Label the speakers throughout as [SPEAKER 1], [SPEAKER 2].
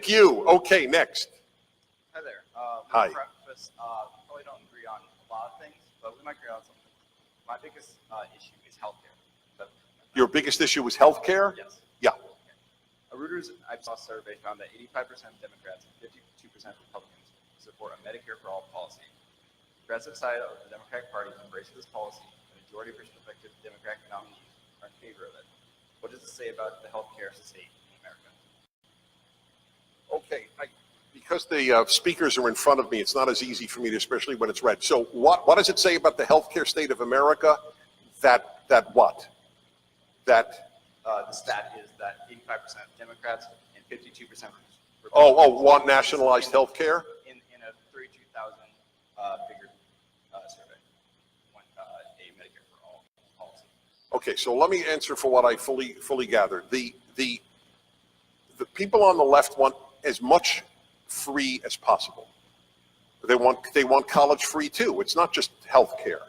[SPEAKER 1] Thank you. Okay, next.
[SPEAKER 2] Hi there.
[SPEAKER 1] Hi.
[SPEAKER 2] Preface, probably don't agree on a lot of things, but we might agree on something. My biggest issue is healthcare.
[SPEAKER 1] Your biggest issue was healthcare?
[SPEAKER 2] Yes.
[SPEAKER 1] Yeah.
[SPEAKER 2] A Reuters-Ipsos survey found that 85% of Democrats and 52% of Republicans support a Medicare-For-All policy. The progressive side of the Democratic Party embraces this policy. The majority of prospective Democratic nominees are in favor of it. What does it say about the healthcare state in America?
[SPEAKER 1] Okay, because the speakers are in front of me, it's not as easy for me to, especially when it's red. So what does it say about the healthcare state of America? That what? That
[SPEAKER 2] The stat is that 85% of Democrats and 52% Republicans
[SPEAKER 1] want nationalized health care?
[SPEAKER 2] in a 32,000 figure survey want a Medicare-For-All policy.
[SPEAKER 1] Okay, so let me answer for what I fully gathered. The people on the left want as much free as possible. They want college free too. It's not just health care.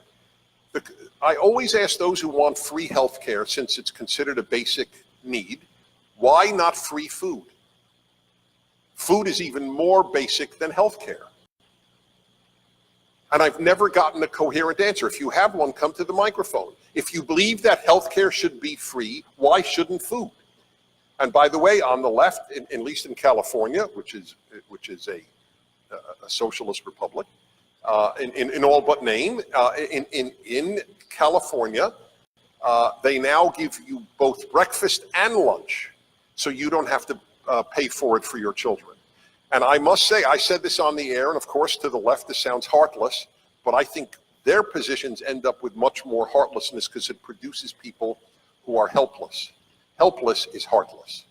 [SPEAKER 1] I always ask those who want free health care, since it's considered a basic need, why not free food? Food is even more basic than health care. And I've never gotten a coherent answer. If you have one, come to the microphone. If you believe that health care should be free, why shouldn't food? And by the way, on the left, at least in California, which is a socialist republic, in all but name, in California, they now give you both breakfast and lunch, so you don't have to pay for it for your children. And I must say, I said this on the air, and of course to the left this sounds heartless, but I think their positions end up with much more heartlessness because it produces people who are helpless. Helpless is heartless.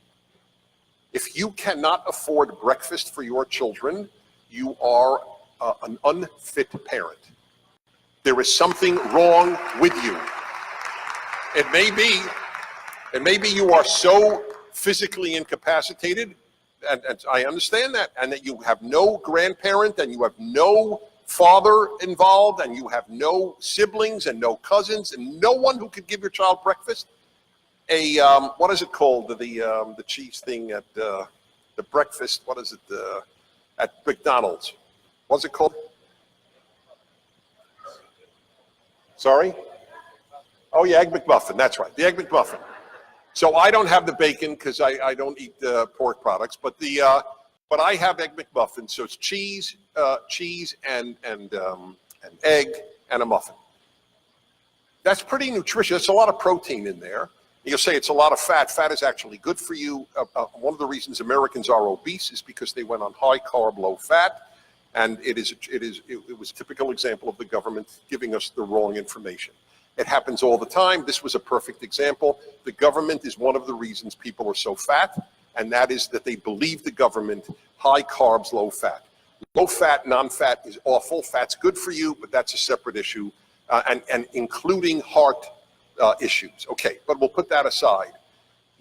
[SPEAKER 1] If you cannot afford breakfast for your children, you are an unfit parent. There is something wrong with you. It may be you are so physically incapacitated, and I understand that, and that you have no grandparent, and you have no father involved, and you have no siblings and no cousins, and no one who could give your child breakfast. What is it called? The cheese thing at the breakfast. What is it at McDonald's? What's it called? Sorry? Oh yeah, Egg McMuffin. That's right, the Egg McMuffin. So I don't have the bacon because I don't eat pork products, but I have Egg McMuffin. So it's cheese and egg and a muffin. That's pretty nutritious. It's a lot of protein in there. You'll say it's a lot of fat. Fat is actually good for you. One of the reasons Americans are obese is because they went on high carb, low fat, and it was a typical example of the government giving us the wrong information. It happens all the time. This was a perfect example. The government is one of the reasons people are so fat, and that is that they believe the government, high carbs, low fat. Low fat, non-fat is awful. Fat's good for you, but that's a separate issue, and including heart issues. Okay, but we'll put that aside.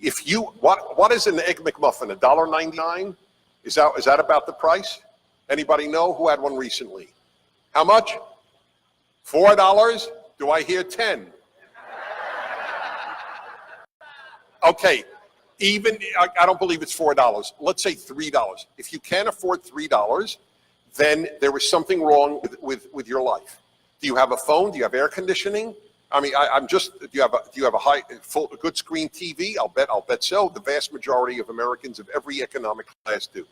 [SPEAKER 1] If you, what is an Egg McMuffin? $1.99? Is that about the price? Anybody know? Who had one recently? How much? $4? Do I hear 10? Okay, even, I don't believe it's $4. Let's say $3. If you can't afford $3, then there is something wrong with your life. Do you have a phone? Do you have air conditioning? I mean, do you have a good screen TV? I'll bet so. The vast majority of Americans of every economic class do.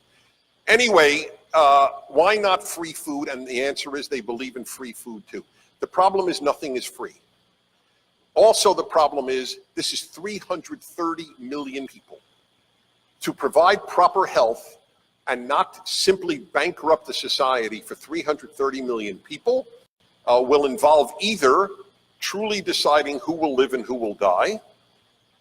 [SPEAKER 1] Anyway, why not free food? And the answer is they believe in free food too. The problem is nothing is free. Also, the problem is this is 330 million people. To provide proper health and not simply bankrupt the society for 330 million people will involve either truly deciding who will live and who will die,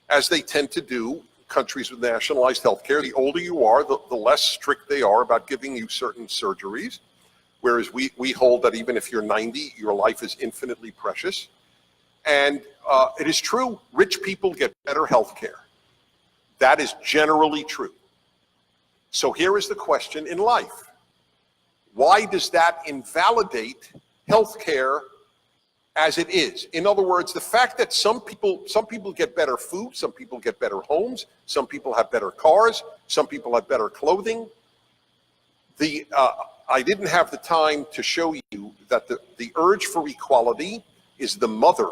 [SPEAKER 1] as they tend to do countries with nationalized health care. The older you are, the less strict they are about giving you certain surgeries, whereas we hold that even if you're 90, your life is infinitely precious. And it is true, rich people get better health care. That is generally true. So here is the question in life. Why does that invalidate health care as it is? In other words, the fact that some people get better food, some people get better homes, some people have better cars, some people have better clothing, I didn't have the time to show you that the urge for equality is the mother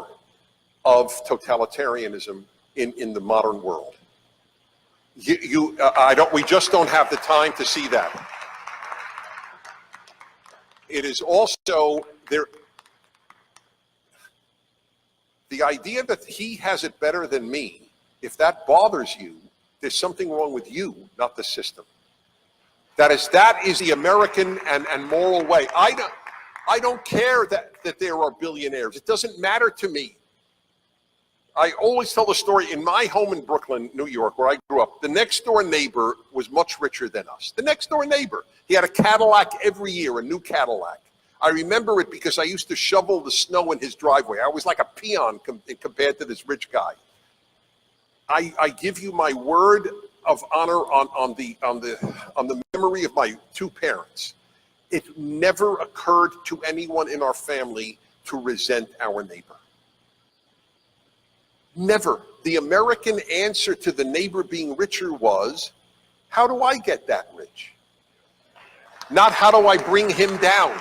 [SPEAKER 1] of totalitarianism in the modern world. We just don't have the time to see that. It is also there. The idea that he has it better than me, if that bothers you, there's something wrong with you, not the system. That is the American and moral way. I don't care that there are billionaires. It doesn't matter to me. I always tell the story in my home in Brooklyn, New York, where I grew up. The next door neighbor was much richer than us. The next door neighbor, he had a Cadillac every year, a new Cadillac. I remember it because I used to shovel the snow in his driveway. I was like a peon compared to this rich guy. I give you my word of honor on the memory of my two parents. It never occurred to anyone in our family to resent our neighbor. Never. The American answer to the neighbor being richer was, how do I get that rich? Not how do I bring him down?